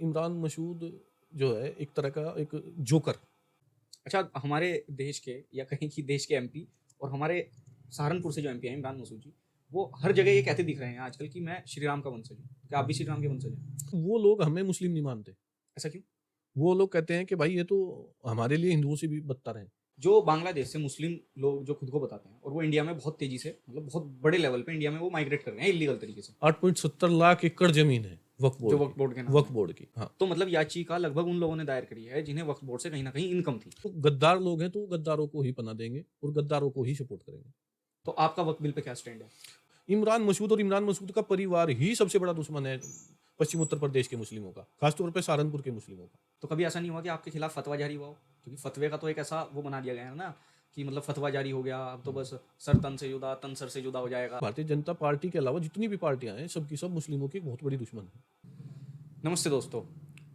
इमरान मसूद जो है एक तरह का एक जोकर। अच्छा, हमारे देश के या कहीं की देश के एमपी और हमारे सहारनपुर से जो एमपी हैं इमरान मसूद जी, वो हर जगह ये कहते दिख रहे हैं आजकल कि मैं श्री राम का वंशज हूँ। क्या आप भी श्री राम के वंशज हैं? वो लोग हमें मुस्लिम नहीं मानते। ऐसा क्यों? वो लोग कहते हैं कि भाई ये तो हमारे लिए हिंदुओं से भी बदतर है। जो बांग्लादेश से मुस्लिम लोग जो खुद को बताते हैं और वो इंडिया में बहुत तेजी से मतलब बहुत बड़े लेवल पे इंडिया में वो माइग्रेट कर रहे हैं इलीगल तरीके से, 8.70 लाख एकड़ जमीन है वक्फ जो बोर्ड वक्फ की। बोर्ड के नाम वक्फ है। बोर्ड की, हाँ। तो मतलब याचिका लगभग उन लोगों ने दायर करी है जिन्हें वक्फ बोर्ड से कहीं ना कहीं इनकम थी। तो गद्दार लोग हैं तो वो गद्दारों को ही पना देंगे और गद्दारों को ही सपोर्ट करेंगे। तो आपका वक्फ बिल पे क्या स्टैंड है? इमरान मसूद और इमरान मसूद का परिवार ही सबसे बड़ा दुश्मन है पश्चिम उत्तर प्रदेश के मुस्लिमों का, खासतौर पर सहारनपुर के मुस्लिमों का। तो कभी ऐसा नहीं हुआ कि आपके खिलाफ फतवा जारी हुआ हो? क्योंकि फतवे का तो एक ऐसा वो बना दिया गया है ना कि मतलब फतवा जारी हो गया, अब तो बस सर तन से जुदा, तन सर से जुदा हो जाएगा। भारतीय जनता पार्टी के अलावा जितनी भी पार्टियां हैं सबकी सब मुस्लिमों की एक बहुत बड़ी दुश्मन है। नमस्ते दोस्तों,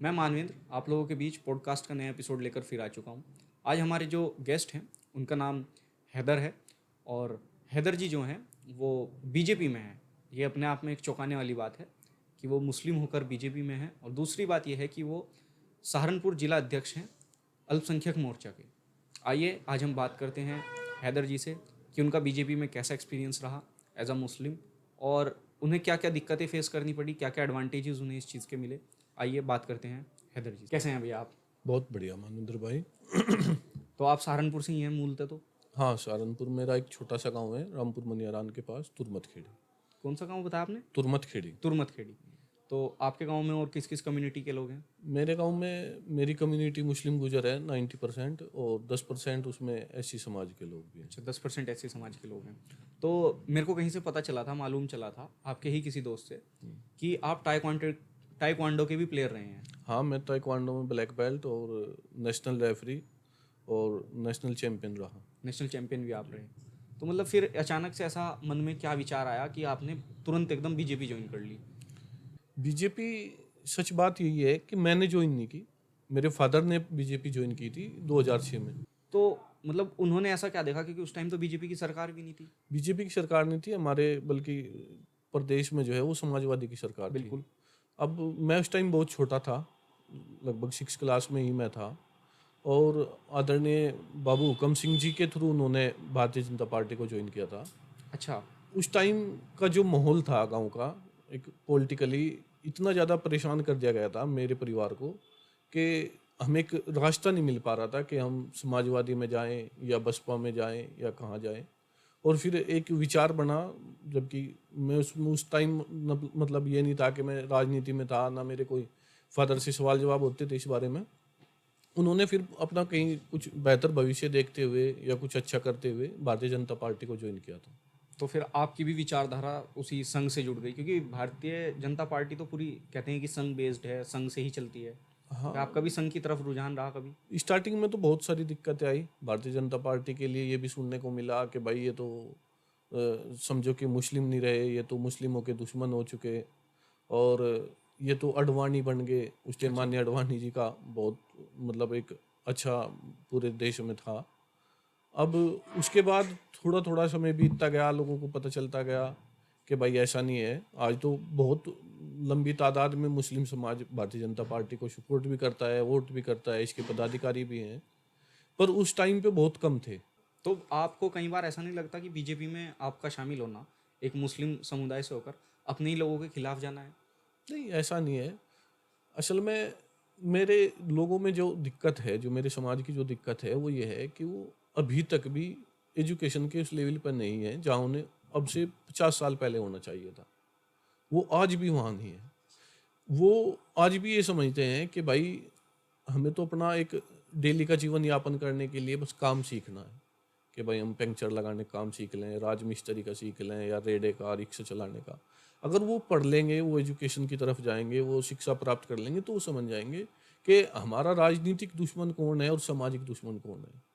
मैं मानवेंद्र आप लोगों के बीच पॉडकास्ट का नया एपिसोड लेकर फिर आ चुका हूँ। आज हमारे जो गेस्ट हैं उनका नाम हैदर है और हैदर जी जो हैं वो बीजेपी में हैं। ये अपने आप में एक चौंकाने वाली बात है कि वो मुस्लिम होकर बीजेपी में हैं, और दूसरी बात यह है कि वो सहारनपुर जिला अध्यक्ष हैं अल्पसंख्यक मोर्चा के। आइए आज हम बात करते हैं हैदर जी से कि उनका बीजेपी में कैसा एक्सपीरियंस रहा एज अ मुस्लिम, और उन्हें क्या क्या दिक्कतें फेस करनी पड़ी, क्या क्या एडवांटेजेस उन्हें इस चीज़ के मिले। आइए बात करते हैं हैदर जी। कैसे हैं भैया आप? बहुत बढ़िया मानवेंद्र भाई। तो आप सहारनपुर से ही हैं मूलतः तो? हाँ, सहारनपुर मेरा एक छोटा सा गांव है, रामपुर मनियारान के पास, तुरमत खेड़ी। कौन सा गांव बताया आपने? तुरमत खेड़ी। तुरमत खेड़ी। तो आपके गांव में और किस किस कम्युनिटी के लोग हैं? मेरे गांव में मेरी कम्युनिटी मुस्लिम गुजर है 90%, और 10% उसमें एससी समाज के लोग भी हैं। अच्छा, 10% ऐसे समाज के लोग हैं। तो मेरे को कहीं से पता चला था, मालूम चला था आपके ही किसी दोस्त से कि आप टाइक्वांडो के भी प्लेयर रहे हैं। हाँ, मैं ताइक्वांडो में ब्लैक बेल्ट और नेशनल रेफरी और नेशनल चैंपियन रहा। नेशनल चैंपियन भी आप रहे। तो मतलब फिर अचानक से ऐसा मन में क्या विचार आया कि आपने तुरंत एकदम बीजेपी ज्वाइन कर ली? बीजेपी, सच बात यही है कि मैंने ज्वाइन नहीं की, मेरे फादर ने बीजेपी ज्वाइन की थी 2006 में। तो मतलब उन्होंने ऐसा क्या देखा, क्योंकि उस टाइम तो बीजेपी की सरकार भी नहीं थी। बीजेपी की सरकार नहीं थी हमारे, बल्कि प्रदेश में जो है वो समाजवादी की सरकार थी। बिल्कुल। अब मैं उस टाइम बहुत छोटा था, लगभग 6 क्लास में ही मैं था, और आदरणीय बाबू हुकम सिंह जी के थ्रू उन्होंने भारतीय जनता पार्टी को ज्वाइन किया था। अच्छा। उस टाइम का जो माहौल था गांव का, एक पॉलिटिकली इतना ज़्यादा परेशान कर दिया गया था मेरे परिवार को कि हमें एक रास्ता नहीं मिल पा रहा था कि हम समाजवादी में जाएं या बसपा में जाएं या कहाँ जाएं। और फिर एक विचार बना, जबकि मैं उस टाइम मतलब ये नहीं था कि मैं राजनीति में था, ना मेरे कोई फादर से सवाल जवाब होते थे इस बारे में। उन्होंने फिर अपना कहीं कुछ बेहतर भविष्य देखते हुए या कुछ अच्छा करते हुए भारतीय जनता पार्टी को ज्वाइन किया था। तो फिर आपकी भी विचारधारा उसी संघ से जुड़ गई, क्योंकि भारतीय जनता पार्टी तो पूरी कहते हैं कि संघ बेस्ड है, संघ से ही चलती है। हाँ, क्या आपका भी संघ की तरफ रुझान रहा कभी? स्टार्टिंग में तो बहुत सारी दिक्कतें आई भारतीय जनता पार्टी के लिए। ये भी सुनने को मिला कि भाई ये तो समझो कि मुस्लिम नहीं रहे, ये तो मुस्लिमों के दुश्मन हो चुके, और ये तो अडवाणी बन गए। उस टाइम अच्छा। माननीय अडवाणी जी का बहुत मतलब एक अच्छा पूरे देश में था। अब उसके बाद थोड़ा थोड़ा समय बीतता गया, लोगों को पता चलता गया कि भाई ऐसा नहीं है। आज तो बहुत लंबी तादाद में मुस्लिम समाज भारतीय जनता पार्टी को सपोर्ट भी करता है, वोट भी करता है, इसके पदाधिकारी भी हैं, पर उस टाइम पे बहुत कम थे। तो आपको कई बार ऐसा नहीं लगता कि बीजेपी में आपका शामिल होना एक मुस्लिम समुदाय से होकर अपने ही लोगों के खिलाफ जाना है? नहीं, ऐसा नहीं है। असल में मेरे लोगों में जो दिक्कत है, जो मेरे समाज की जो दिक्कत है, वो ये है कि वो अभी तक भी एजुकेशन के उस लेवल पर नहीं है जहाँ उन्हें अब से 50 साल पहले होना चाहिए था। वो आज भी वहाँ नहीं है। वो आज भी ये समझते हैं कि भाई हमें तो अपना एक डेली का जीवन यापन करने के लिए बस काम सीखना है, कि भाई हम पंक्चर लगाने का काम सीख लें, राज मिस्त्री का सीख लें, या रेडे का, रिक्शा चलाने का। अगर वो पढ़ लेंगे, वो एजुकेशन की तरफ जाएंगे, वो शिक्षा प्राप्त कर लेंगे, तो वो समझ जाएंगे कि हमारा राजनीतिक दुश्मन कौन है और सामाजिक दुश्मन कौन है।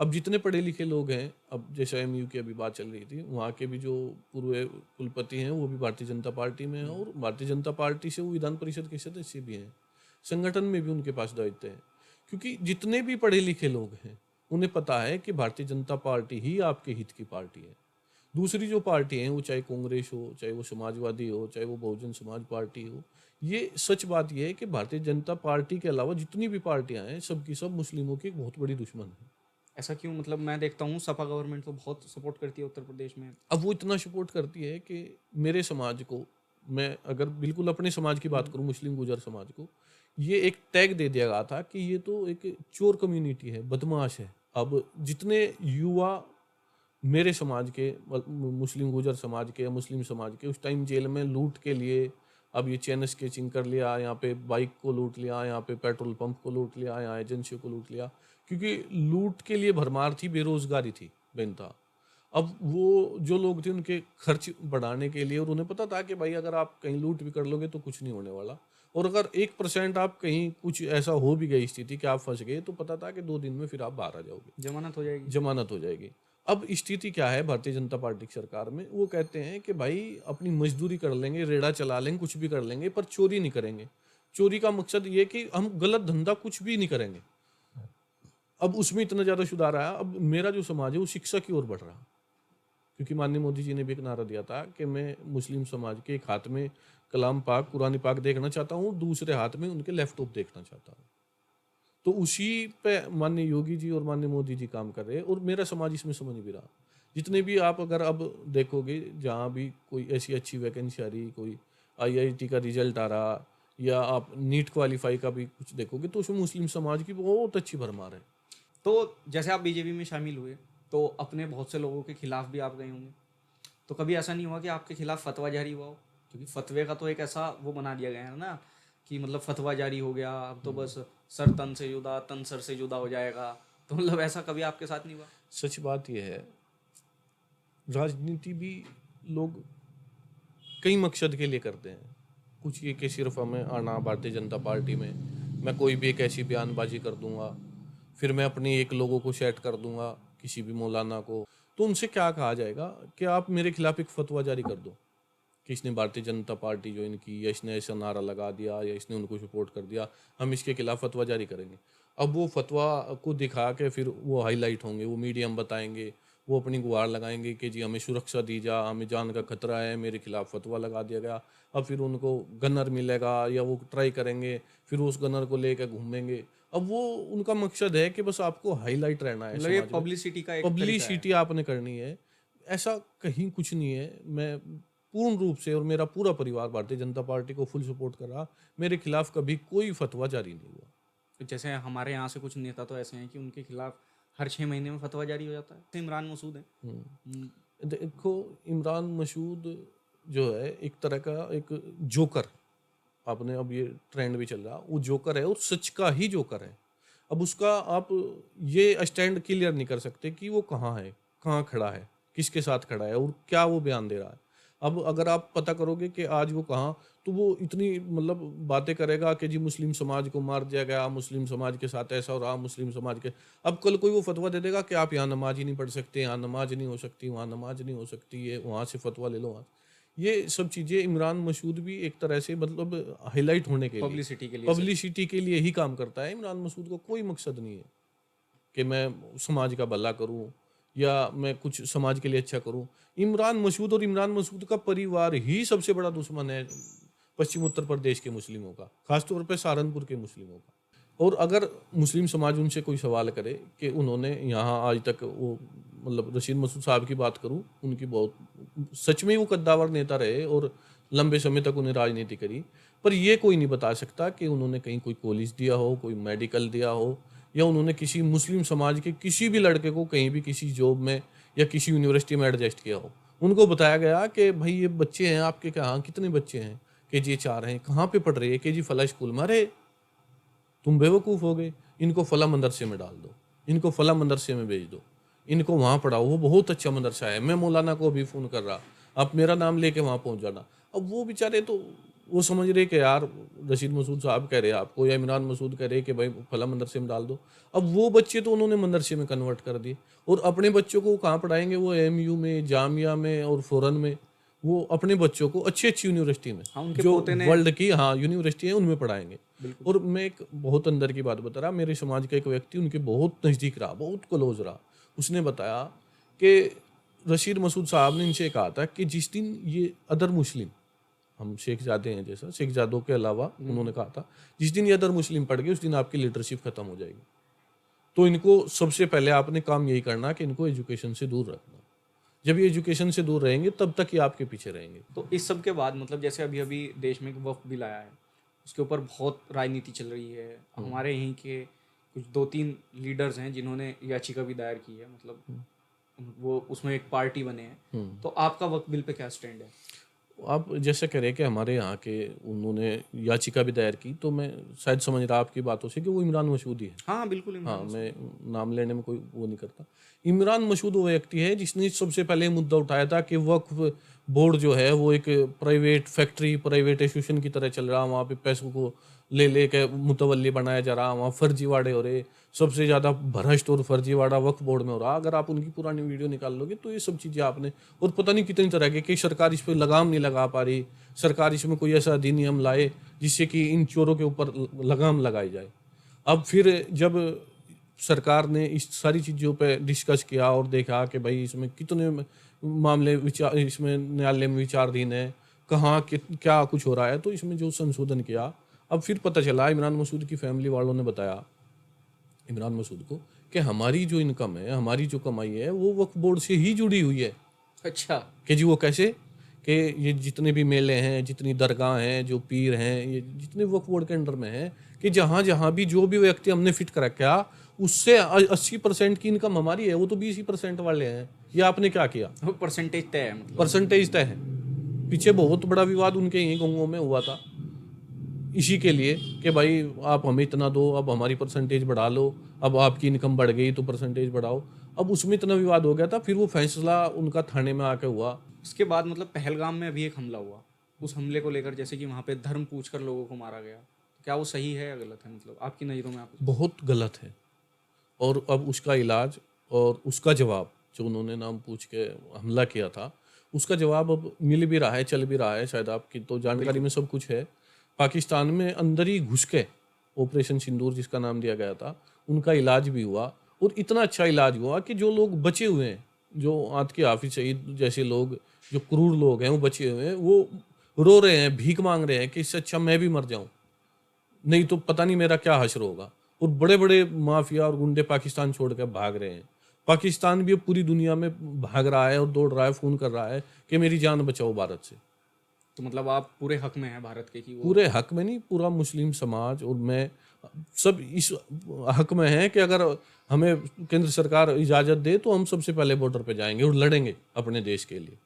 अब जितने पढ़े लिखे लोग हैं, अब जैसे एमयू की अभी बात चल रही थी, वहाँ के भी जो पूर्व कुलपति हैं वो भी भारतीय जनता पार्टी में हैं, और भारतीय जनता पार्टी से वो विधान परिषद के सदस्य भी हैं। संगठन में भी उनके पास दायित्व है, क्योंकि जितने भी पढ़े लिखे लोग हैं उन्हें पता है कि भारतीय जनता पार्टी ही आपके हित की पार्टी है। दूसरी जो पार्टी हैं, वो चाहे कांग्रेस हो, चाहे वो समाजवादी हो, चाहे वो बहुजन समाज पार्टी हो, ये सच बात ये है कि भारतीय जनता पार्टी के अलावा जितनी भी पार्टियां हैं, सब की सब मुस्लिमों की एक बहुत बड़ी दुश्मन है। ऐसा क्यों? मतलब मैं देखता हूँ सपा गवर्नमेंट तो बहुत सपोर्ट करती है उत्तर प्रदेश में। अब वो इतना सपोर्ट करती है कि मेरे समाज को, मैं अगर बिल्कुल अपने समाज की बात करूं, मुस्लिम गुजर समाज को, ये एक टैग दे दिया गया था कि ये तो एक चोर कम्युनिटी है, बदमाश है। अब जितने युवा मेरे समाज के, मुस्लिम गुजर समाज के या मुस्लिम समाज के, उस टाइम जेल में लूट के लिए, अब ये चैन स्केचिंग कर लिया, यहाँ पे बाइक को लूट लिया, यहाँ पे पेट्रोल पंप को लूट लिया, यहाँ एजेंसियों को लूट लिया, क्योंकि लूट के लिए भरमार थी, बेरोजगारी थी बेनता। अब वो जो लोग थे, उनके खर्च बढ़ाने के लिए, और उन्हें पता था कि भाई अगर आप कहीं लूट भी कर लोगे तो कुछ नहीं होने वाला, और अगर 1% आप कहीं कुछ ऐसा हो भी गई स्थिति कि आप फंस गए, तो पता था कि 2 दिन में फिर आप बाहर आ जाओगे, जमानत हो जाएगी। जमानत हो जाएगी। अब स्थिति क्या है भारतीय जनता पार्टी की सरकार में? वो कहते हैं कि भाई अपनी मजदूरी कर लेंगे, रेड़ा चला लेंगे, कुछ भी कर लेंगे, पर चोरी नहीं करेंगे। चोरी का मकसद ये कि हम गलत धंधा कुछ भी नहीं करेंगे। अब उसमें इतना ज्यादा सुधार आया। अब मेरा जो समाज है वो शिक्षा की ओर बढ़ रहा, क्योंकि माननीय मोदी जी ने भी एक नारा दिया था कि मैं मुस्लिम समाज के एक हाथ में कलाम पाक, कुरान पाक देखना चाहता हूँ, दूसरे हाथ में उनके लैपटॉप देखना चाहता हूँ। तो उसी पे माननीय योगी जी और माननीय मोदी जी काम कर रहे हैं, और मेरा समाज इसमें समझ भी रहा। जितने भी आप अगर अब देखोगे, जहाँ भी कोई ऐसी अच्छी वैकेंसी आ रही, कोई आईआईटी का रिजल्ट आ रहा, या आप नीट क्वालिफाई का भी कुछ देखोगे, तो उसमें मुस्लिम समाज की बहुत अच्छी भरमार है। तो जैसे आप बीजेपी में शामिल हुए तो अपने बहुत से लोगों के खिलाफ भी आप गए होंगे, तो कभी ऐसा नहीं हुआ कि आपके खिलाफ फतवा जारी हुआ हो? क्योंकि फतवे का तो एक ऐसा वो बना दिया गया है ना कि मतलब फतवा जारी हो गया, अब तो बस सर तन से जुदा, तन सर से जुदा हो जाएगा। तो मतलब ऐसा कभी आपके साथ नहीं हुआ? सच बात यह है, राजनीति भी लोग कई मकसद के लिए करते हैं। कुछ ये कि सिर्फ हमें आना भारतीय जनता पार्टी में, मैं कोई भी एक ऐसी बयानबाजी कर दूंगा, फिर मैं अपनी एक लोगों को सेट कर दूंगा, किसी भी मौलाना को, तो उनसे क्या कहा जाएगा कि आप मेरे खिलाफ एक फतवा जारी कर दो कि इसने भारतीय जनता पार्टी ज्वाइन की, या इसने ऐसा नारा लगा दिया, या इसने उनको सपोर्ट कर दिया, हम इसके खिलाफ फतवा जारी करेंगे। अब वो फतवा को दिखा के फिर वो हाईलाइट होंगे, वो मीडियम बताएंगे, वो अपनी गुहार लगाएंगे कि जी हमें सुरक्षा दी जा, हमें जान का खतरा है, मेरे खिलाफ फतवा लगा दिया गया। अब फिर उनको गनर मिलेगा, या वो ट्राई करेंगे, फिर उस गनर को लेकर घूमेंगे। अब वो उनका मकसद है कि बस आपको हाईलाइट रहना है मतलब ये समाज में, पब्लिसिटी का एक तरीका है। पब्लिसिटी आपने करनी है। ऐसा कहीं कुछ नहीं है। मैं पूर्ण रूप से और मेरा पूरा परिवार भारतीय जनता पार्टी को फुल सपोर्ट कर रहा। मेरे खिलाफ कभी कोई फतवा जारी नहीं हुआ। तो जैसे हमारे यहाँ से कुछ नेता तो ऐसे हैं कि उनके खिलाफ हर 6 महीने में फतवा जारी हो जाता है। तो इमरान मसूद है। देखो, इमरान मसूद जो है एक तरह का एक जोकर, आपने अब ये ट्रेंड भी चल रहा, वो जोकर है और सच का ही जोकर है। अब उसका आप ये स्टैंड क्लियर नहीं कर सकते कि वो कहाँ है, कहाँ खड़ा है, किसके साथ खड़ा है और क्या वो बयान दे रहा है। अब अगर आप पता करोगे कि आज वो कहाँ, तो वो इतनी मतलब बातें करेगा कि जी मुस्लिम समाज को मार दिया गया, मुस्लिम समाज के साथ ऐसा हो रहा, मुस्लिम समाज के। अब कल कोई वो फतवा दे देगा कि आप यहाँ नमाज ही नहीं पढ़ सकते, यहाँ नमाज नहीं हो सकती, वहाँ नमाज नहीं हो सकती, ये वहाँ से फतवा ले लो वहाँ। ये सब चीज़ें इमरान मसूद भी एक तरह से मतलब हाईलाइट होने के लिए, पब्लिसिटी के लिए सिर्फ। पब्लिसिटी के लिए ही काम करता है। इमरान मसूद को कोई मकसद नहीं है कि मैं समाज का भला करूं या मैं कुछ समाज के लिए अच्छा करूं। इमरान मसूद और इमरान मसूद का परिवार ही सबसे बड़ा दुश्मन है पश्चिम उत्तर प्रदेश के मुस्लिमों का, खासतौर पे सहारनपुर के मुस्लिमों का। और अगर मुस्लिम समाज उनसे कोई सवाल करे कि उन्होंने यहाँ आज तक वो मतलब रशीद मसूद साहब की बात करूं, उनकी बहुत सच में वो कद्दावर नेता रहे और लंबे समय तक उन्हें राजनीति करी, पर ये कोई नहीं बता सकता कि उन्होंने कहीं कोई कॉलेज दिया हो, कोई मेडिकल दिया हो, या उन्होंने किसी मुस्लिम समाज के किसी भी लड़के को कहीं भी किसी जॉब में या किसी यूनिवर्सिटी में एडजस्ट किया हो। उनको बताया गया कि भाई ये बच्चे हैं आपके, कहाँ कितने बच्चे हैं, KG 4 हैं, कहाँ पे पढ़ रही है, KG फला स्कूल में। अरे तुम बेवकूफ़ हो गए, इनको फला मदरसे में डाल दो, इनको फला मदरसे में भेज दो, इनको वहाँ पढ़ाओ, वो बहुत अच्छा मदरसा है, मैं मौलाना को अभी फ़ोन कर रहा, आप मेरा नाम लेके वहाँ पहुँच जाना। अब वो बेचारे तो वो समझ रहे कि यार रशीद मसूद साहब कह रहे हैं आपको, या इमरान मसूद कह रहे हैं कि भाई फला मदरसे में डाल दो। अब वो बच्चे तो उन्होंने मदरसे में कन्वर्ट कर दिए, और अपने बच्चों को कहाँ पढ़ाएंगे? वो MU में, जामिया में और फ़ौरन में, वो अपने बच्चों को अच्छी अच्छी यूनिवर्सिटी में, हाँ, उनके जो पोते ने वर्ल्ड की यूनिवर्सिटी है, उनमें पढ़ाएंगे। बिल्कुल। और मैं एक बहुत अंदर की बात बता रहा, मेरे समाज का एक व्यक्ति उनके बहुत नज़दीक रहा, बहुत क्लोज रहा, उसने बताया कि रशीद मसूद साहब ने इनसे कहा था कि जिस दिन ये अदर मुस्लिम, हम शेखजादे हैं जैसा, शेखजादों के अलावा उन्होंने कहा था जिस दिन ये अदर मुस्लिम पड़ गए उस दिन आपकी लीडरशिप खत्म हो जाएगी। तो इनको सबसे पहले आपने काम यही करना कि इनको एजुकेशन से दूर रखना। जब ये एजुकेशन से दूर रहेंगे तब तक ये आपके पीछे रहेंगे। तो इस सब के बाद मतलब जैसे अभी अभी देश में एक वक्फ बिल आया है, उसके ऊपर बहुत राजनीति चल रही है। हमारे यहीं के कुछ 2-3 लीडर्स हैं जिन्होंने याचिका भी दायर की है, मतलब वो उसमें एक पार्टी बने हैं। तो आपका वक्फ बिल पे क्या स्टैंड है? आप जैसे कह रहे हैं कि हमारे यहाँ के उन्होंने याचिका भी दायर की, तो मैं शायद समझ रहा आपकी बातों से कि वो इमरान मसूद ही है। हाँ बिल्कुल हाँ, इमरान मैं नाम लेने में कोई वो नहीं करता। इमरान मसूद वो व्यक्ति है जिसने सबसे पहले मुद्दा उठाया था कि वक्फ बोर्ड जो है वो एक प्राइवेट फैक्ट्री, प्राइवेट इंस्टीट्यूशन की तरह चल रहा, वहाँ पे पैसों को ले ले के मुतवल्ली बनाया जा रहा, वहाँ फर्जीवाड़े हो रहे, सबसे ज़्यादा भ्रष्ट और फर्जीवाड़ा वक्फ बोर्ड में हो रहा। अगर आप उनकी पुरानी वीडियो निकाल लोगे तो ये सब चीज़ें आपने, और पता नहीं कितनी तरह के, कि सरकार इस पर लगाम नहीं लगा पा रही, सरकार इसमें कोई ऐसा अधिनियम लाए जिससे कि इन चोरों के ऊपर लगाम लगाई जाए। अब फिर जब सरकार ने इस सारी चीज़ों पे डिस्कस किया और देखा कि भाई इसमें कितने मामले विचार, इसमें न्यायालय में विचाराधीन है, कहाँ क्या कुछ हो रहा है, तो इसमें जो संशोधन किया, अब फिर पता चला, इमरान मसूद की फैमिली वालों ने बताया इमरान मसूद को कि हमारी जो इनकम है, हमारी जो कमाई है वो वक्फ बोर्ड से ही जुड़ी हुई है। अच्छा। कि जी वो कैसे, कि ये जितने भी मेले हैं, जितनी दरगाह हैं, जो पीर हैं, ये जितने वक्फ बोर्ड के अंडर में हैं, कि जहाँ जहाँ भी जो भी व्यक्ति हमने फिट कर रखा, उससे 80% की इनकम हमारी है, वो तो 20% वाले हैं। ये आपने क्या किया? वो परसेंटेज तय है मतलब। परसेंटेज तय है। पीछे बहुत बड़ा विवाद उनके यहीं गाँवों में हुआ था इसी के लिए कि भाई आप हमें इतना दो, अब हमारी परसेंटेज बढ़ा लो, अब आपकी इनकम बढ़ गई तो परसेंटेज बढ़ाओ। अब उसमें इतना विवाद हो गया था, फिर वो फैसला उनका थाने में आके हुआ। उसके बाद मतलब पहलगाम में अभी एक हमला हुआ, उस हमले को लेकर जैसे कि वहाँ पे धर्म पूछकर लोगों को मारा गया, तो क्या वो सही है या गलत है, मतलब आपकी नज़रों में? आप बहुत गलत है। और अब उसका इलाज और उसका जवाब, जो उन्होंने नाम पूछ के हमला किया था, उसका जवाब अब मिल भी रहा है, चल भी रहा है। शायद आपकी तो जानकारी में सब कुछ है। पाकिस्तान में अंदर ही घुस के ऑपरेशन सिंदूर जिसका नाम दिया गया था, उनका इलाज भी हुआ, और इतना अच्छा इलाज हुआ कि जो लोग बचे हुए हैं, जो आत के हाफिज सईद जैसे लोग, जो क्रूर लोग हैं वो बचे हुए हैं, वो रो रहे हैं, भीख मांग रहे हैं कि इससे अच्छा मैं भी मर जाऊं, नहीं तो पता नहीं मेरा क्या हश्र होगा। और बड़े बड़े माफिया और गुंडे पाकिस्तान छोड़ कर भाग रहे हैं। पाकिस्तान भी अब पूरी दुनिया में भाग रहा है और दौड़ रहा है, फोन कर रहा है कि मेरी जान बचाओ भारत से। तो मतलब आप पूरे हक में हैं भारत के कि वो पूरे हक में नहीं, पूरा मुस्लिम समाज और मैं सब इस हक में है कि अगर हमें केंद्र सरकार इजाज़त दे तो हम सबसे पहले बॉर्डर पे जाएंगे और लड़ेंगे अपने देश के लिए।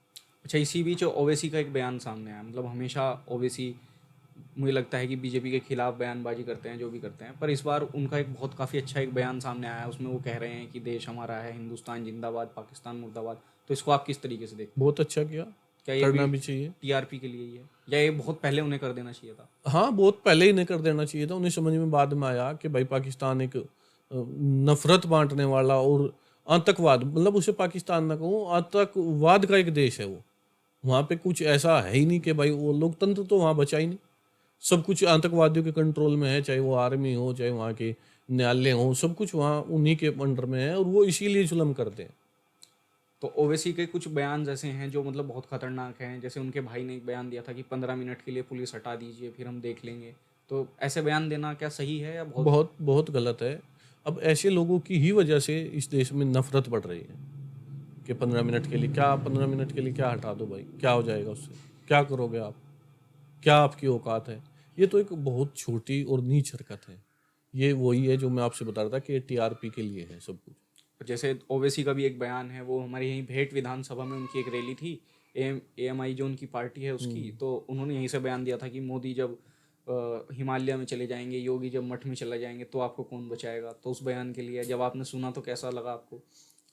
अच्छा, इसी बीच ओवैसी का एक बयान सामने आया, मतलब हमेशा ओवैसी मुझे लगता है कि बीजेपी के खिलाफ बयानबाजी करते हैं, जो भी करते हैं, पर इस बार उनका एक बहुत काफ़ी अच्छा एक बयान सामने आया है। उसमें वो कह रहे हैं कि देश हमारा है, हिंदुस्तान जिंदाबाद, पाकिस्तान मुर्दाबाद। तो इसको आप किस तरीके से देखते बहुत अच्छा किया, क्या ये करना भी भी चाहिए। टीआरपी के लिए ही है, या ये बहुत पहले उन्हें कर देना चाहिए था? हाँ, बहुत पहले ही नहीं कर देना चाहिए था। उन्हें समझ में बाद में आया कि भाई पाकिस्तान एक नफरत बांटने वाला और आतंकवाद, मतलब उसे पाकिस्तान ना कहूँ, आतंकवाद का एक देश है वो। वहाँ पे कुछ ऐसा है ही नहीं कि भाई वो लोकतंत्र तो वहाँ बचा ही नहीं। सब कुछ आतंकवादियों के कंट्रोल में है, चाहे वो आर्मी हो, चाहे वहाँ के न्यायालय हो, सब कुछ वहाँ उन्हीं के अंडर में है, और वो इसीलिए जुल्म करते हैं। तो ओवैसी के कुछ बयान ऐसे हैं जो मतलब बहुत खतरनाक हैं। जैसे उनके भाई ने एक बयान दिया था कि 15 मिनट के लिए पुलिस हटा दीजिए, फिर हम देख लेंगे। तो ऐसे बयान देना क्या सही है या बहुत? बहुत बहुत गलत है। अब ऐसे लोगों की ही वजह से इस देश में नफरत बढ़ रही है कि 15 मिनट के लिए क्या, 15 मिनट के लिए क्या हटा दो भाई, क्या हो जाएगा उससे, क्या करोगे आप, क्या आपकी औकात है? ये तो एक बहुत छोटी और नीच हरकत है। ये वही है जो मैं आपसे बता रहा था कि टीआरपी के लिए है सब कुछ। जैसे ओवैसी का भी एक बयान है, वो हमारे यहीं भेंट विधानसभा में उनकी एक रैली थी, एएमआई जो उनकी पार्टी है उसकी। तो उन्होंने यहीं से बयान दिया था कि मोदी जब हिमालय में चले जाएंगे, योगी जब मठ में चले जाएंगे, तो आपको कौन बचाएगा। तो उस बयान के लिए जब आपने सुना तो कैसा लगा आपको?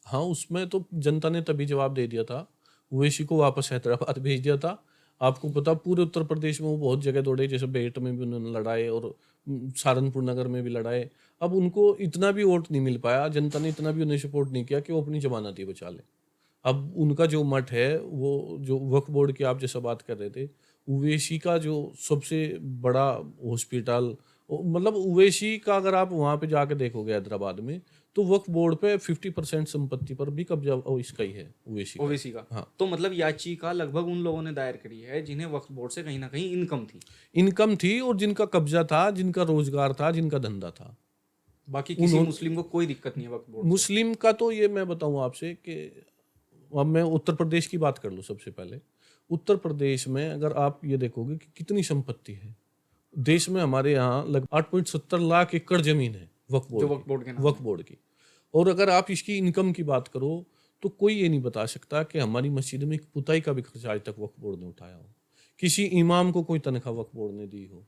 हाँ, उसमें तो जनता ने तभी जवाब दे दिया था, ओवैसी को वापस हैदराबाद भेज दिया था। आपको पता, पूरे उत्तर प्रदेश में वो बहुत जगह दौड़े, जैसे बेट में भी उन्होंने लड़ाए और सहारनपुर नगर में भी लड़ाए। अब उनको इतना भी वोट नहीं मिल पाया, जनता ने इतना भी उन्हें सपोर्ट नहीं किया कि वो अपनी जमानत ही बचा ले। अब उनका जो मठ है, वो जो वक्फ बोर्ड की आप जैसा बात कर रहे थे, ओवैसी का जो सबसे बड़ा हॉस्पिटल मतलब ओवैसी का अगर आप वहाँ पे जाके देखोगे हैदराबाद में, तो वक्फ बोर्ड पे 50% संपत्ति पर भी कब्जा इसका ही है, ओवैसी का। ओवैसी का। हाँ, तो मतलब याचिका लगभग उन लोगों ने दायर करी है जिन्हें वक्फ बोर्ड से कहीं ना कहीं इनकम थी, इनकम थी और जिनका कब्जा था, जिनका रोजगार था, जिनका धंधा था। बाकी किसी उन्होंने मुस्लिम को कोई दिक्कत नहीं है वक्फ बोर्ड से। मुस्लिम का तो ये मैं बताऊं आपसे कि अब मैं उत्तर प्रदेश की बात कर लूं सबसे पहले। उत्तर प्रदेश में अगर आप ये देखोगे कि कितनी संपत्ति है, देश में हमारे यहाँ लगभग 8.70 लाख एकड़ जमीन है वक्फ जो बोर्ड वक्फ बोर्ड के की, नाम वक्फ है। बोर्ड की। और अगर आप इसकी इनकम की बात करो तो कोई ये नहीं बता सकता कि हमारी मस्जिद में एक पुताई का भी खर्चा आज तक वक्फ बोर्ड ने उठाया हो, किसी इमाम को कोई तनख्वाह वक्फ बोर्ड ने दी हो,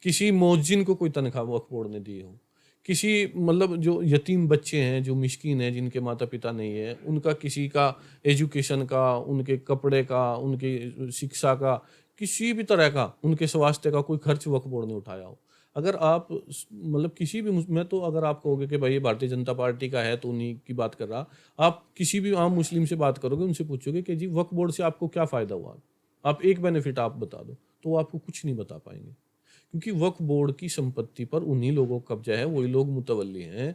किसी मौजिन को कोई तनख्वाह वक्फ बोर्ड ने दी हो, किसी मतलब जो यतीम बच्चे हैं, जो मिस्कीन हैं, जिनके माता पिता नहीं है, उनका किसी का एजुकेशन का, उनके कपड़े का, उनकी शिक्षा का, किसी भी तरह का उनके स्वास्थ्य का कोई खर्च वक्फ बोर्ड ने उठाया हो। अगर आप मतलब किसी भी मैं तो अगर आप कहोगे कि भाई ये भारतीय जनता पार्टी का है तो उन्हीं की बात कर रहा, आप किसी भी आम मुस्लिम से बात करोगे, उनसे पूछोगे कि जी वक्फ बोर्ड से आपको क्या फ़ायदा हुआ, आप एक बेनिफिट आप बता दो, तो वो आपको कुछ नहीं बता पाएंगे। क्योंकि वक्फ बोर्ड की संपत्ति पर उन्हीं लोगों का कब्जा है, वही लोग मुतवल्ली हैं,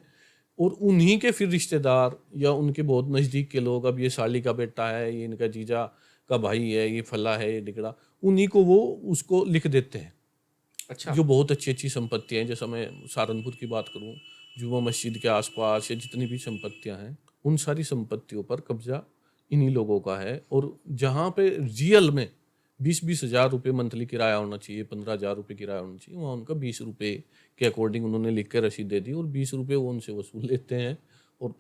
और उन्हीं के फिर रिश्तेदार या उनके बहुत नज़दीक के लोग, अब ये साली का बेटा है, ये इनका जीजा का भाई है, ये फला है, ये डिगड़ा, उन्हीं को वो उसको लिख देते हैं। अच्छा। जो बहुत अच्छी अच्छी संपत्तियां हैं, जैसा मैं सहारनपुर की बात करूं, जुमा मस्जिद के आसपास या जितनी भी संपत्तियां हैं, उन सारी संपत्तियों पर कब्जा इन्हीं लोगों का है। और जहाँ पे रियल में 20-20 हज़ार रुपये मंथली किराया होना चाहिए, 15 हज़ार रुपये किराया होना चाहिए, वहाँ उनका 20 रुपये के अकॉर्डिंग उन्होंने लिख के रसीद दे दी और 20 रुपये वो उनसे वसूल लेते हैं और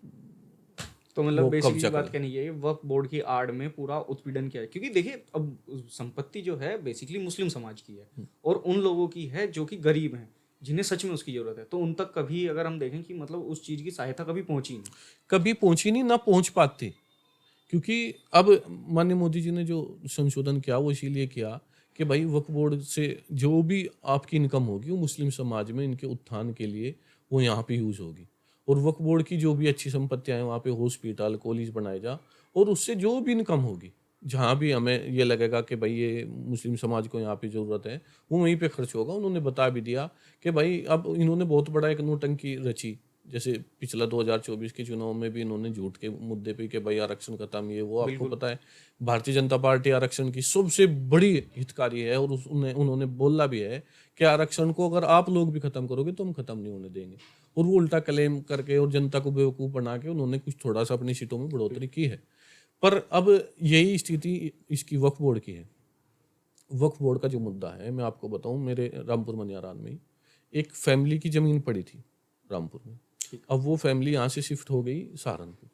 तो मतलब वो बेसिकली कब्जा बात कर। कहनी है वक्फ बोर्ड की आड़ में पूरा उत्पीड़न किया है, क्योंकि देखिए अब संपत्ति जो है बेसिकली मुस्लिम समाज की है और उन लोगों की है जो कि गरीब हैं, जिन्हें सच में उसकी जरूरत है, तो उन तक कभी अगर हम देखें कि मतलब उस चीज की सहायता कभी पहुंची नहीं। कभी पहुंची नहीं, ना पहुंच पाते। क्योंकि अब माननीय मोदी जी ने जो संशोधन किया वो इसीलिए किया कि भाई वक्फ बोर्ड से जो भी आपकी इनकम होगी वो मुस्लिम समाज में इनके उत्थान के लिए वो यहाँ पे यूज़ होगी। और वक्फ बोर्ड की जो भी अच्छी संपत्तियां हैं वहाँ पे हॉस्पिटल कॉलेज बनाए जा, और उससे जो भी इनकम होगी, जहाँ भी हमें ये लगेगा कि भाई ये मुस्लिम समाज को यहाँ पे ज़रूरत है, वो वहीं पे खर्च होगा। उन्होंने बता भी दिया कि भाई अब इन्होंने बहुत बड़ा एक नोटंकी रची, जैसे पिछला 2024 के चुनाव में भी इन्होंने झूठ के मुद्दे पे कि भाई आरक्षण खत्म, ये वो, आपको बिल्कुल। पता है भारतीय जनता पार्टी आरक्षण की सबसे बड़ी हितकारी है, और उन्होंने बोला भी है कि आरक्षण को अगर आप लोग भी खत्म करोगे तो हम खत्म नहीं होने देंगे। और वो उल्टा क्लेम करके और जनता को बेवकूफ़ बना के उन्होंने कुछ थोड़ा सा अपनी सीटों में बढ़ोतरी की है। पर अब यही स्थिति इसकी वक्फ बोर्ड की है। वक्फ बोर्ड का जो मुद्दा है, मैं आपको बताऊं, मेरे रामपुर मनियारान में ही एक फैमिली की ज़मीन पड़ी थी रामपुर में। ठीक। अब वो फैमिली यहाँ से शिफ्ट हो गई सहारनपुर,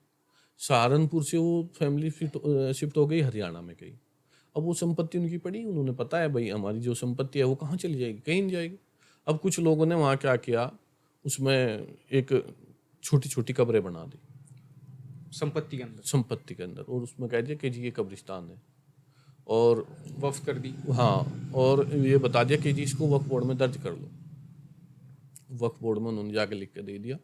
सहारनपुर से वो फैमिली शिफ्ट हो गई हरियाणा में कहीं। अब वो संपत्ति उनकी पड़ी, उन्होंने पता है भाई हमारी जो संपत्ति है वो कहाँ चली जाएगी, कहीं नहीं जाएगी। अब कुछ लोगों ने वहाँ क्या किया, उसमें एक छोटी छोटी कब्रें बना दी संपत्ति के अंदर संपत्ति के अंदर, और उसमें कह दिया कि जी ये कब्रिस्तान है। और वक्फ कर दी। हाँ, और ये बता दिया कि जी इसको वक्फ बोर्ड में दर्ज कर लो। वक्फ बोर्ड में उन्होंने जाके लिख के दे दिया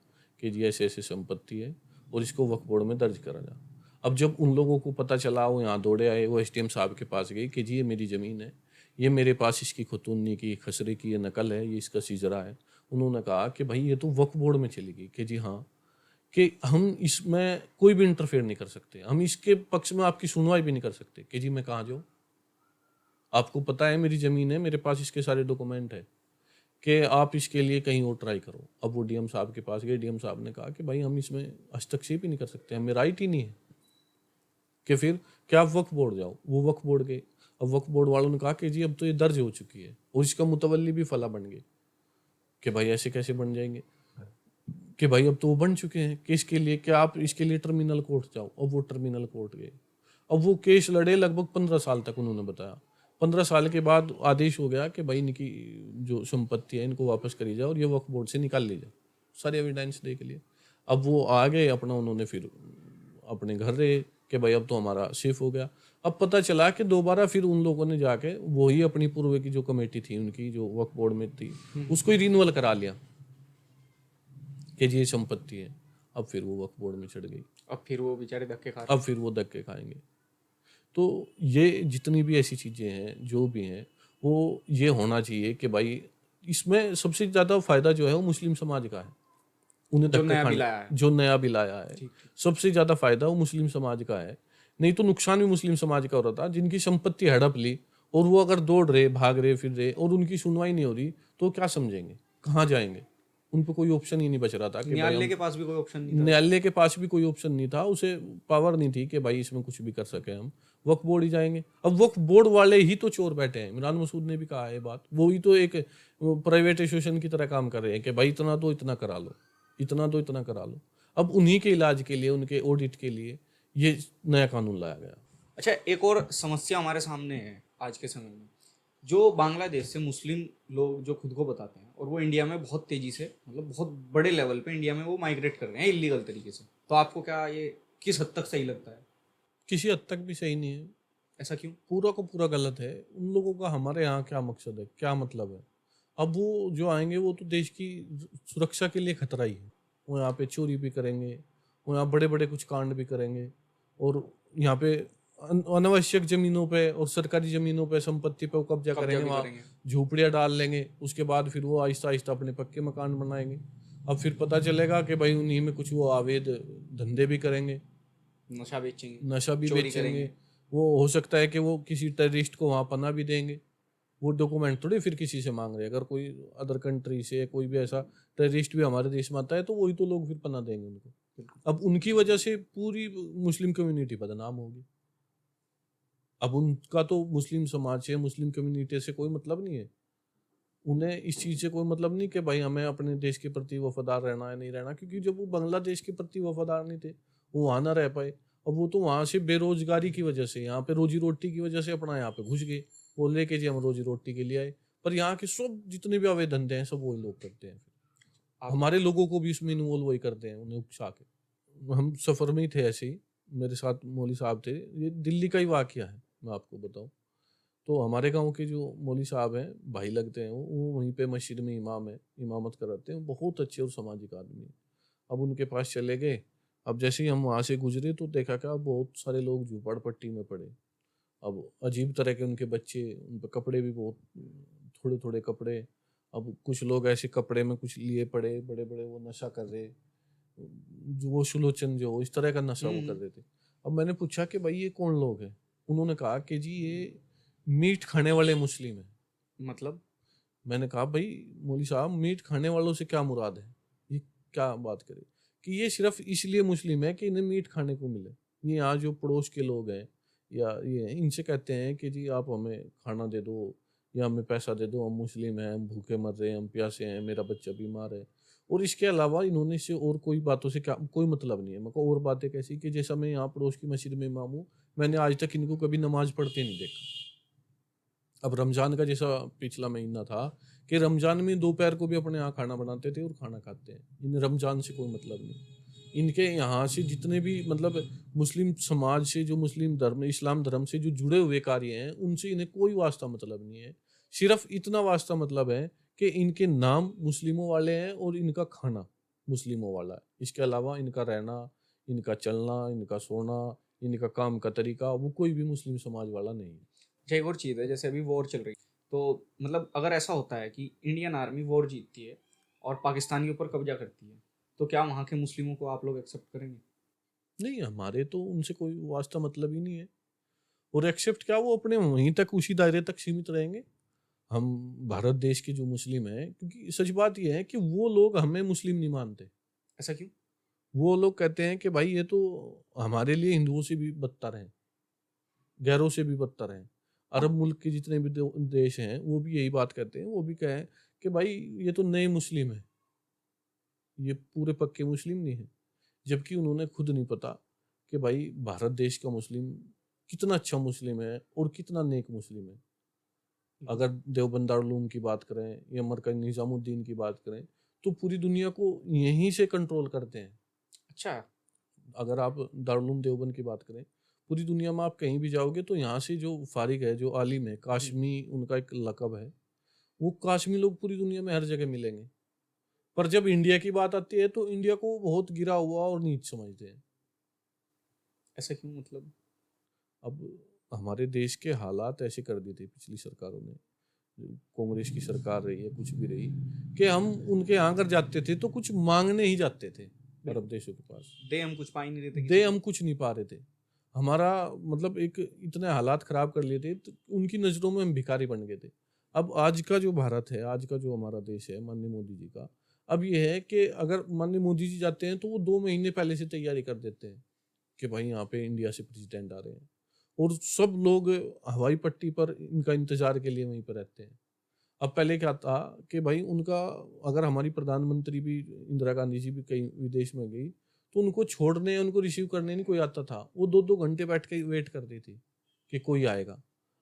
कि जी ऐसे ऐसे संपत्ति है और इसको वक्फ बोर्ड में दर्ज करा जा। अब जब उन लोगों को पता चला, वो यहाँ दौड़े आए, वो एसडीएम साहब के पास गए कि जी ये मेरी ज़मीन है, ये मेरे पास इसकी खतूनी की खसरे की ये नकल है, ये इसका सीजरा है। उन्होंने कहा कि भाई ये तो वक्फ बोर्ड में चली गई, कि जी हाँ, कि हम इसमें कोई भी इंटरफेयर नहीं कर सकते, हम इसके पक्ष में आपकी सुनवाई भी नहीं कर सकते कि जी मैं कहाँ जाऊँ, आपको पता है मेरी ज़मीन है, मेरे पास इसके सारे डॉक्यूमेंट है, कि आप इसके लिए कहीं और ट्राई करो। अब वो डीएम साहब के पास गए, डीएम साहब ने कहा कि भाई हम इसमें हस्तक्षेप ही नहीं कर सकते, हमें राइट ही नहीं है, कि फिर क्या आप वक्फ बोर्ड जाओ। वो वक्फ बोर्ड गए। अब वक्फ बोर्ड वालों ने कहा कि जी अब तो ये दर्ज हो चुकी है, और इसका मुतवल्ली भी फला बन गए, कि भाई ऐसे कैसे बन जाएंगे, कि भाई अब तो वो बन चुके हैं, कि इसके लिए क्या आप इसके लिए टर्मिनल कोर्ट जाओ। अब वो टर्मिनल कोर्ट गए। अब वो केस लड़े लगभग 15 साल तक, उन्होंने बताया। 15 साल के बाद आदेश हो गया कि भाई इनकी जो संपत्ति है इनको वापस करी जाए और ये वक्फ बोर्ड से निकाल ली जाए, सारे एविडेंस दे के लिए। अब वो आ गए अपना, उन्होंने फिर अपने घर रहे कि भाई अब तो हमारा सेफ हो गया। अब पता चला कि दोबारा फिर उन लोगों ने जाके वही अपनी पूर्व की जो कमेटी थी उनकी, जो वक्फ बोर्ड में थी, उसको ही रिन्यूअल करा लिया कि जी ये संपत्ति है। अब फिर वो वक्फ बोर्ड में चढ़ गई। अब फिर वो बेचारे धक्के खा रहे अब हैं। फिर वो धक्के खाएंगे। तो ये जितनी भी ऐसी चीज़ें हैं जो भी हैं, वो ये होना चाहिए कि भाई इसमें सबसे ज़्यादा फायदा जो है वो मुस्लिम समाज का है, उन्हें जो धक्का नया खाने बिल आया है। जो नया बिल आया है, ठीक ठीक। सबसे ज़्यादा फायदा वो मुस्लिम समाज का है। नहीं तो नुकसान भी मुस्लिम समाज का हो रहा था, जिनकी संपत्ति हड़प ली और वो अगर दौड़ रहे, भाग रहे, फिर रहे और उनकी सुनवाई नहीं हो रही, तो क्या समझेंगे, कहाँ जाएंगे? उन पर कोई ऑप्शन ही नहीं बच रहा था कि भाई न्यायालय हम, के पास भी कोई ऑप्शन नहीं था। न्यायालय के पास भी कोई ऑप्शन नहीं था, उसे पावर नहीं थी कि भाई इसमें कुछ भी कर सके हम, वक्फ बोर्ड ही जाएंगे। अब वक्फ बोर्ड वाले ही तो चोर बैठे हैं, इमरान मसूद ने भी कहा है बात, वो ही तो एक प्राइवेट एसोसिएशन की तरह काम कर रहे हैं कि भाई इतना तो इतना करा लो, इतना तो इतना करा लो। अब उन्हीं के इलाज के लिए, उनके ऑडिट के लिए ये नया कानून लाया गया। अच्छा, एक और समस्या हमारे सामने है आज के समय में। जो बांग्लादेश से मुस्लिम लोग जो खुद को बताते हैं और वो इंडिया में बहुत तेजी से, मतलब बहुत बड़े लेवल पे इंडिया में वो माइग्रेट कर रहे हैं इलीगल तरीके से, तो आपको क्या ये किस हद तक सही लगता है? किसी हद तक भी सही नहीं है, ऐसा क्यों? पूरा का पूरा गलत है। उन लोगों का हमारे यहाँ क्या मकसद है, क्या मतलब है? अब वो जो आएंगे वो तो देश की सुरक्षा के लिए खतरा ही है। वो यहाँ पे चोरी भी करेंगे, वो यहाँ बड़े बड़े कुछ कांड भी करेंगे, और यहाँ पे अनावश्यक जमीनों पे और सरकारी जमीनों पे, संपत्ति पे वो कब्जा कब्जा करेंगे, भी वहाँ करेंगे। झोपड़ियाँ डाल लेंगे। उसके बाद फिर वो आहिस्ता आहिस्ता अपने पक्के मकान बनाएंगे। अब फिर पता चलेगा कि भाई उन्हीं में कुछ वो अवैध धंधे भी करेंगे, नशा बेचेंगे, नशा भी चोरी बेचेंगे। करेंगे। वो हो सकता है कि वो किसी टेररिस्ट को वहाँ पनाह भी देंगे। वो डॉक्यूमेंट थोड़ी फिर किसी से मांग रहे हैं। अगर कोई अदर कंट्री से कोई भी ऐसा टेररिस्ट भी हमारे देश में आता है, तो वही तो लोग फिर पनाह देंगे उनको। अब उनकी वजह से पूरी मुस्लिम कम्युनिटी बदनाम होगी। अब उनका तो मुस्लिम समाज से, मुस्लिम कम्युनिटी से कोई मतलब नहीं है। उन्हें इस चीज़ से कोई मतलब नहीं कि भाई हमें अपने देश के प्रति वफादार रहना है, नहीं रहना। क्योंकि जब वो बांग्लादेश के प्रति वफादार नहीं थे, वो वहाँ ना रह पाए। अब वो तो वहाँ से बेरोजगारी की वजह से, यहाँ पे रोजी रोटी की वजह से अपना यहाँ पे घुस गए। वो लेके जी हम रोजी रोटी के लिए आए। पर यहाँ के सब जितने भी अवैध धंधे हैं, सब वही लोग करते हैं। आप हमारे लोगों को भी इसमें इन्वॉल्व वही करते हैं, उन्हें उकसा के। हम सफ़र में ही थे ऐसे ही, मेरे साथ मौली साहब थे। ये दिल्ली का ही वाकया है, मैं आपको बताऊं। तो हमारे गांव के जो मौली साहब हैं, भाई लगते हैं, वो वहीं पे मस्जिद में इमाम है, इमामत कराते हैं। बहुत अच्छे और सामाजिक आदमी हैं। अब उनके पास चले गए। अब जैसे ही हम वहाँ से गुजरे तो देखा क्या, बहुत सारे लोग झोपड़पट्टी में पड़े। अब अजीब तरह के उनके बच्चे, उन पर कपड़े भी बहुत थोड़े थोड़े कपड़े। अब कुछ लोग ऐसे कपड़े में कुछ लिए पड़े, बड़े बड़े, वो नशा कर रहे, जो वो सुलोचन जो इस तरह का नशा वो कर हम्म। रहे थे। अब मैंने पूछा कि भाई ये कौन लोग हैं? उन्होंने कहा कि जी ये मीट खाने वाले मुस्लिम हैं। मतलब मैंने कहा भाई मौली साहब, मीट खाने वालों से क्या मुराद है? ये क्या बात करे कि ये सिर्फ इसलिए मुस्लिम है कि इन्हें मीट खाने को मिले। ये यहाँ जो पड़ोस के लोग हैं या ये हैं, इनसे कहते हैं कि जी आप हमें खाना दे दो या हमें पैसा दे दो, हम मुस्लिम हैं, हम भूखे मर रहे हैं, हम प्यासे हैं, मेरा बच्चा बीमार है। और इसके अलावा इन्होंने से और कोई बातों से क्या कोई मतलब नहीं है। मैं और बातें कैसी कि जैसा मैं यहाँ पड़ोस की मस्जिद में इमाम हूँ, मैंने आज तक इनको कभी नमाज पढ़ते नहीं देखा। अब रमजान का जैसा पिछला महीना था कि रमजान में दोपहर को भी अपने यहाँ खाना बनाते थे और खाना खाते हैं। इन्हें रमजान से कोई मतलब नहीं। इनके यहाँ से जितने भी मतलब मुस्लिम समाज से, जो मुस्लिम धर्म, इस्लाम धर्म से जो जुड़े हुए कार्य हैं, उनसे इन्हें कोई वास्ता मतलब नहीं है। सिर्फ इतना वास्ता मतलब है कि इनके नाम मुस्लिमों वाले हैं और इनका खाना मुस्लिमों वाला है। इसके अलावा इनका रहना, इनका चलना, इनका सोना, इनका काम का तरीका वो कोई भी मुस्लिम समाज वाला नहीं है। अच्छा, एक और चीज़ है, जैसे अभी वॉर चल रही है, तो मतलब अगर ऐसा होता है कि इंडियन आर्मी वॉर जीतती है और पाकिस्तान के ऊपर कब्जा करती है, तो क्या वहाँ के मुस्लिमों को आप लोग एक्सेप्ट करेंगे? नहीं, हमारे तो उनसे कोई वास्ता मतलब ही नहीं है। और एक्सेप्ट क्या, वो अपने वहीं तक, उसी दायरे तक सीमित रहेंगे। हम भारत देश के जो मुस्लिम हैं, क्योंकि सच बात यह है कि वो लोग हमें मुस्लिम नहीं मानते। ऐसा क्यों? वो लोग कहते हैं कि भाई ये तो हमारे लिए हिंदुओं से भी बदतर हैं, गैरों से भी बदतर हैं। अरब मुल्क के जितने भी देश हैं वो भी यही बात कहते हैं। वो भी कहें कि भाई ये तो नए मुस्लिम है, ये पूरे पक्के मुस्लिम नहीं है। जबकि उन्होंने खुद नहीं पता कि भाई भारत देश का मुस्लिम कितना अच्छा मुस्लिम है और कितना नेक मुस्लिम है। अगर देवबंद दारुल उलूम की बात करें या मरकज निजामुद्दीन की बात करें, तो पूरी दुनिया को यहीं से कंट्रोल करते हैं। अच्छा। अगर आप दारुल उलूम देवबंद की बात करें, पूरी दुनिया में आप कहीं भी जाओगे तो यहाँ से जो फारिग है, जो आलिम है, काशमी उनका एक लकब है, वो काशमी लोग पूरी दुनिया में हर जगह मिलेंगे। पर जब इंडिया की बात आती है तो इंडिया को बहुत गिरा हुआ और नीच समझते हैं। ऐसा क्यों मतलब? अब हमारे देश के हालात ऐसे कर दिए थे पिछली सरकारों ने कांग्रेस की सरकार रही है, कुछ भी रही, कि हम उनके यहाँ अगर जाते थे तो कुछ मांगने ही जाते थे अरब देशों के पास। दे हम कुछ पा ही नहीं रहे थे दे किसी हम कुछ नहीं पा रहे थे। हमारा मतलब एक इतने हालात खराब कर लिए थे, तो उनकी नज़रों में हम भिखारी बन गए थे। अब आज का जो भारत है, आज का जो हमारा देश है माननीय मोदी जी का, अब ये है कि अगर माननीय मोदी जी जाते हैं तो वो 2 महीने पहले से तैयारी कर देते हैं कि भाई यहाँ पे इंडिया से प्रेसिडेंट आ रहे हैं, और सब लोग हवाई पट्टी पर इनका इंतजार के लिए वहीं पर रहते हैं। अब पहले क्या था कि भाई उनका, अगर हमारी प्रधानमंत्री भी इंदिरा गांधी जी भी कहीं विदेश में गई तो उनको छोड़ने, उनको रिसीव करने नहीं कोई आता था, वो 2-2 घंटे बैठ के वेट करती थी कि कोई आएगा।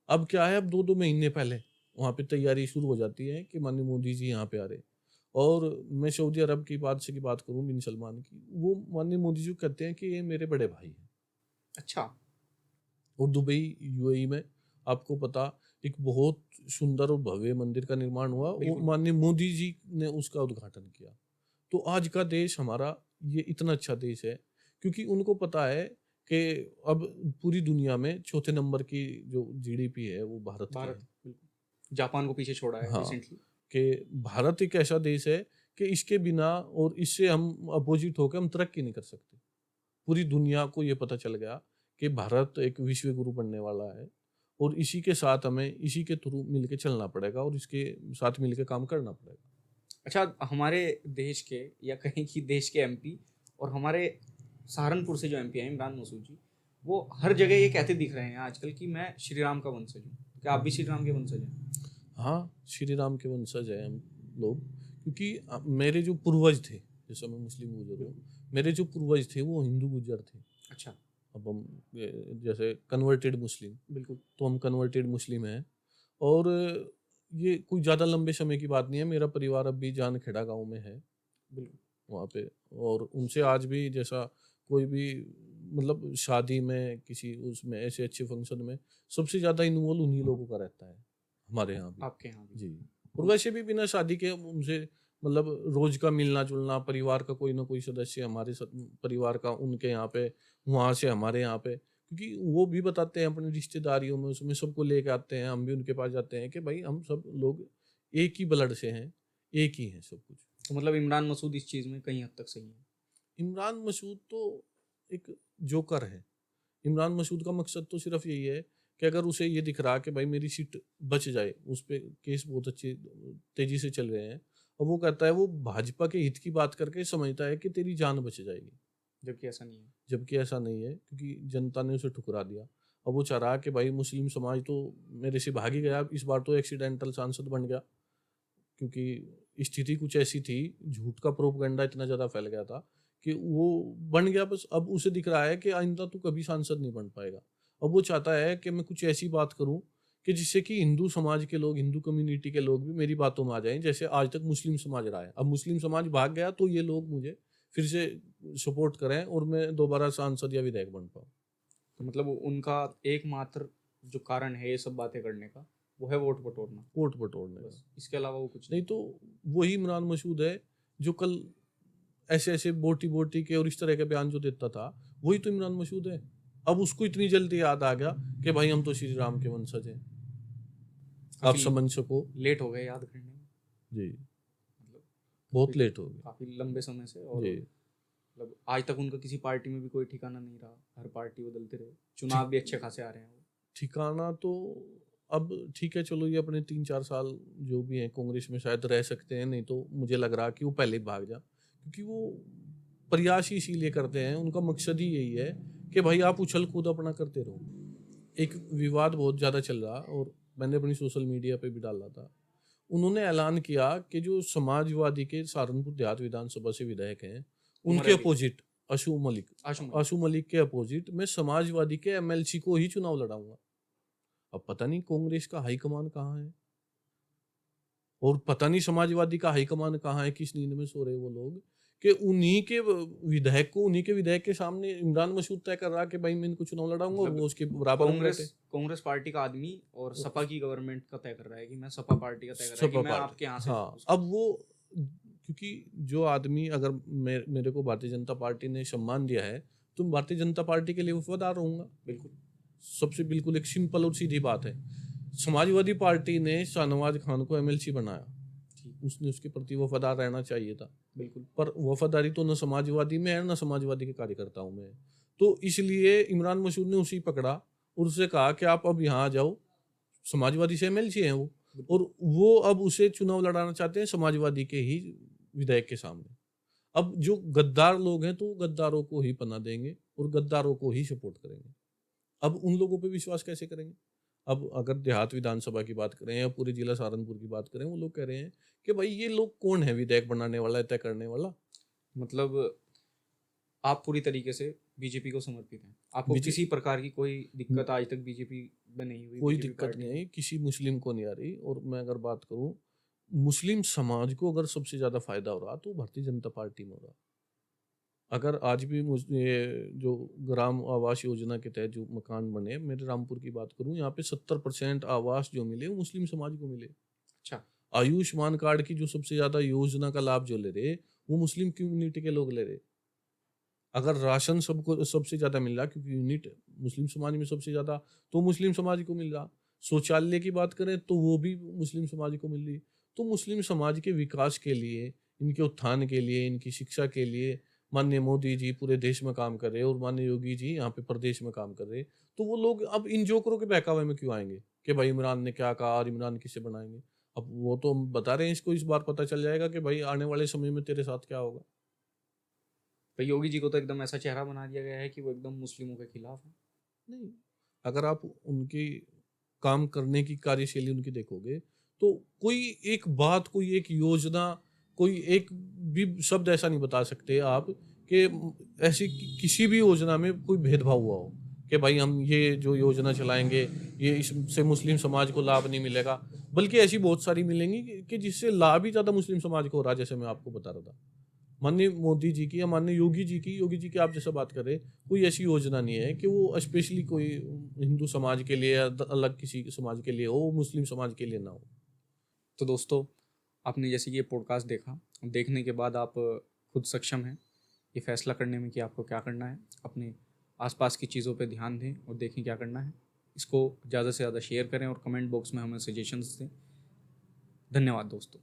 अब क्या है, अब 2-2 महीने पहले वहाँ पे तैयारी शुरू हो जाती है कि माननीय मोदी जी यहाँ पे आ रहे। और मैं सऊदी अरब की बात करूँ, बिन सलमान की, वो माननीय मोदी जी कहते हैं कि ये मेरे बड़े भाई हैं। अच्छा। और दुबई यूएई में आपको पता, एक बहुत सुंदर और भव्य मंदिर का निर्माण हुआ, वो बिल्कुल। माननीय मोदी जी ने उसका उद्घाटन किया। तो आज का देश हमारा ये इतना अच्छा देश है क्योंकि उनको पता है कि अब पूरी दुनिया में चौथे नंबर की जो जीडीपी है वो भारत की भारत है। बिल्कुल जापान को पीछे छोड़ा है हाँ, रिसेंटली। कि भारत एक ऐसा देश है कि इसके बिना और इससे हम अपोजिट होकर हम तरक्की नहीं कर सकते। पूरी दुनिया को ये पता चल गया कि भारत एक विश्व गुरु बनने वाला है, और इसी के साथ हमें इसी के थ्रू मिलके चलना पड़ेगा और इसके साथ मिलके काम करना पड़ेगा। अच्छा, हमारे देश के या कहीं की देश के एमपी और हमारे सहारनपुर से जो एमपी हैं इमरान मसूद जी, वो हर जगह ये कहते दिख रहे हैं आजकल कि मैं श्री राम का वंशज हूँ। क्या आप भी श्री राम के वंशज हैं? हाँ, श्री राम के वंशज हैं हम लोग, क्योंकि मेरे जो पूर्वज थे, जैसे मैं मुस्लिम गुजर हूँ, मेरे जो पूर्वज थे वो हिंदू गुजर थे। अच्छा। अब हम जैसे कन्वर्टेड मुस्लिम, बिल्कुल। तो हम कन्वर्टेड मुस्लिम हैं। और ये कोई ज़्यादा लंबे समय की बात नहीं है, मेरा परिवार अब भी जानखेड़ा गांव में है बिल्कुल। वहाँ पे। और उनसे आज भी जैसा कोई भी मतलब शादी में किसी उसमें ऐसे अच्छे फंक्शन में सबसे ज़्यादा इन्वॉल्व उन्हीं लोगों का रहता है हमारे यहाँ भी। आपके यहाँ भी? जी। और वैसे भी बिना शादी के उनसे मतलब रोज का मिलना जुलना, परिवार का कोई ना कोई सदस्य हमारे परिवार का उनके यहाँ पे, वहाँ से हमारे यहाँ पे, क्योंकि वो भी बताते हैं अपनी रिश्तेदारियों में, उसमें सबको लेके आते हैं, हम भी उनके पास जाते हैं कि भाई हम सब लोग एक ही ब्लड से हैं, एक ही हैं सब कुछ। तो मतलब इमरान मसूद इस चीज़ में कहीं हद तक सही है। इमरान मसूद तो एक जोकर है। इमरान मसूद का मकसद तो सिर्फ यही है कि अगर उसे ये दिख रहा कि भाई मेरी सीट बच जाए, उस पे केस बहुत अच्छे तेजी से चल रहे हैं, और वो कहता है वो भाजपा के हित की बात करके समझता है कि तेरी जान बच जाएगी, जबकि ऐसा नहीं है। जबकि ऐसा नहीं है, क्योंकि जनता ने उसे ठुकरा दिया। अब वो चाह रहा कि भाई मुस्लिम समाज तो मेरे से भाग ही गया, इस बार तो एक्सीडेंटल सांसद बन गया, क्योंकि स्थिति कुछ ऐसी थी, झूठ का प्रोपगेंडा इतना ज़्यादा फैल गया था कि वो बन गया। बस अब उसे दिख रहा है कि आइंदा तो कभी सांसद नहीं बन पाएगा। अब वो चाहता है कि मैं कुछ ऐसी बात करूं कि जिससे कि हिंदू समाज के लोग, हिंदू कम्युनिटी के लोग भी मेरी बातों में आ जाएं, जैसे आज तक मुस्लिम समाज रहा है। अब मुस्लिम समाज भाग गया तो ये लोग मुझे फिर से सपोर्ट करें और मैं दोबारा सांसद या विधायक बन पाऊँ। तो मतलब उनका एकमात्र जो कारण है ये सब बातें करने का, वो है वोट बटोरना। वोट बटोरने का। बस इसके अलावा वो कुछ नहीं तो वही इमरान मसूद है जो कल ऐसे ऐसे बोटी बोटी के और इस तरह के बयान जो देता था, वही तो इमरान मसूद है। अब उसको इतनी जल्दी याद आ गया कि भाई हम तो श्री राम के वंशज हैं, आप काफी समझ सको। लेट हो गए याद करने में। जी, मतलब बहुत लेट हो गया। काफी लंबे समय से। और जी, मतलब आज तक उनका किसी पार्टी में भी कोई ठिकाना नहीं रहा, हर पार्टी बदलते रहे, चुनाव भी अच्छे खासे आ रहे हैं वो। ठिकाना तो अब ठीक है, चलो ये अपने 3-4 साल जो भी हैं कांग्रेस में शायद रह सकते हैं, नहीं तो मुझे लग रहा कि वो पहले ही भाग जा, क्योंकि वो प्रयास ही इसीलिए करते हैं, उनका मकसद ही यही है कि भाई आप उछल कूद अपना करते रहो। एक विवाद बहुत ज़्यादा चल रहा, और मैंने अपनी सोशल मीडिया पे भी डाला था। उन्होंने ऐलान किया कि जो समाजवादी के सहारनपुर देहात विधानसभा से विधायक हैं, उमर उनके अली। अपोजिट अशु मलिक, आशु मलिक। आशु मलिक के अपोजिट मैं समाजवादी के एमएलसी को ही चुनाव लड़ाऊंगा। अब पता नहीं कांग्रेस का हाईकमान कहाँ है, और पता नहीं समाजवादी का हाईकमान कहाँ है, किस नींद में सो रहे वो लोग, कि उन्हीं के विधायक को, उन्हीं के विधायक के सामने इमरान मसूद तय कर रहा कि भाई मैं इनको चुनाव लड़ाऊंगा, और मतलब वो उसके बराबर में कांग्रेस बैठे। कांग्रेस पार्टी का आदमी और सपा की गवर्नमेंट का तय कर रहा है कि मैं सपा पार्टी का तय कर रहा है कि सपा मैं पार्टी, आपके यहाँ से हाँ। अब वो, क्योंकि जो आदमी, अगर मेरे को भारतीय जनता पार्टी ने सम्मान दिया है तो मैं भारतीय जनता पार्टी के लिए वफादार रहूंगा। बिल्कुल। सबसे बिल्कुल एक सिंपल और सीधी बात है। समाजवादी पार्टी ने शाहनवाज खान को एमएलसी बनाया, ठीक, उसने उसके प्रति वफादार रहना चाहिए था, बिल्कुल। पर वफादारी तो न समाजवादी में है न समाजवादी के कार्यकर्ताओं में है। तो इसलिए इमरान मसूद ने उसी पकड़ा और उससे कहा कि आप अब यहाँ आ जाओ, समाजवादी से एमएलसी हैं वो, और वो अब उसे चुनाव लड़ाना चाहते हैं समाजवादी के ही विधायक के सामने। अब जो गद्दार लोग हैं तो वो गद्दारों को ही पनाह देंगे और गद्दारों को ही सपोर्ट करेंगे। अब उन लोगों पे विश्वास कैसे करेंगे? अब अगर देहात विधानसभा की बात करें या पूरे जिला सहारनपुर की बात करें, वो लोग कह रहे हैं कि भाई ये लोग कौन है विधेयक बनाने वाला, तय करने वाला? मतलब आप पूरी तरीके से बीजेपी को समर्पित हैं। आपको बीजे किसी प्रकार की कोई दिक्कत आज तक बीजेपी में नहीं हुई, कोई बीजेपी दिक्कत पार्टी नहीं में? आई, किसी मुस्लिम को नहीं आ रही। और मैं अगर बात करूं, मुस्लिम समाज को अगर सबसे ज्यादा फायदा हो रहा तो भारतीय जनता पार्टी में हो रहा। अगर आज भी ये जो ग्राम आवास योजना के तहत जो मकान बने, मेरे रामपुर की बात करूं, यहाँ पे 70% आवास जो मिले वो मुस्लिम समाज को मिले। अच्छा, आयुष्मान कार्ड की जो सबसे ज्यादा योजना का लाभ जो ले रहे, वो मुस्लिम कम्युनिटी के लोग ले रहे। अगर राशन सबको सबसे ज्यादा मिल रहा, क्योंकि यूनिट मुस्लिम समाज में सबसे ज्यादा, तो मुस्लिम समाज को मिल रहा। शौचालय की बात करें तो वो भी मुस्लिम समाज को मिल रही। तो मुस्लिम समाज के विकास के लिए, इनके उत्थान के लिए, इनकी शिक्षा के लिए माननीय मोदी जी पूरे देश में काम कर रहे हैं और माननीय योगी जी यहाँ पे प्रदेश में काम कर रहे हैं। तो वो लोग अब इन जोकरों के बहकावे में क्यों आएंगे कि भाई इमरान ने क्या कहा और इमरान किसे बनाएंगे? अब वो तो हम बता रहे हैं, इसको इस बार पता चल जाएगा कि भाई आने वाले समय में तेरे साथ क्या होगा। तो योगी जी को तो एकदम ऐसा चेहरा बना दिया गया है कि वो एकदम मुस्लिमों के खिलाफ है। नहीं, अगर आप उनकी काम करने की कार्यशैली उनकी देखोगे, तो कोई एक बात, कोई एक योजना, कोई एक भी शब्द ऐसा नहीं बता सकते आप कि ऐसी किसी भी योजना में कोई भेदभाव हुआ हो कि भाई हम ये जो योजना चलाएंगे, ये इससे मुस्लिम समाज को लाभ नहीं मिलेगा। बल्कि ऐसी बहुत सारी मिलेंगी कि जिससे लाभ ही ज़्यादा मुस्लिम समाज को हो रहा है, जैसे मैं आपको बता रहा था। माननीय मोदी जी की या माननीय योगी जी की आप जैसा बात करें, कोई ऐसी योजना नहीं है कि वो स्पेशली कोई हिंदू समाज के लिए या अलग किसी समाज के लिए हो, मुस्लिम समाज के लिए ना हो। तो दोस्तों, आपने जैसे कि ये पॉडकास्ट देखा, देखने के बाद आप खुद सक्षम हैं ये फैसला करने में कि आपको क्या करना है। अपने आसपास की चीज़ों पे ध्यान दें और देखें क्या करना है। इसको ज़्यादा से ज़्यादा शेयर करें और कमेंट बॉक्स में हमें सजेशंस दें। धन्यवाद दोस्तों।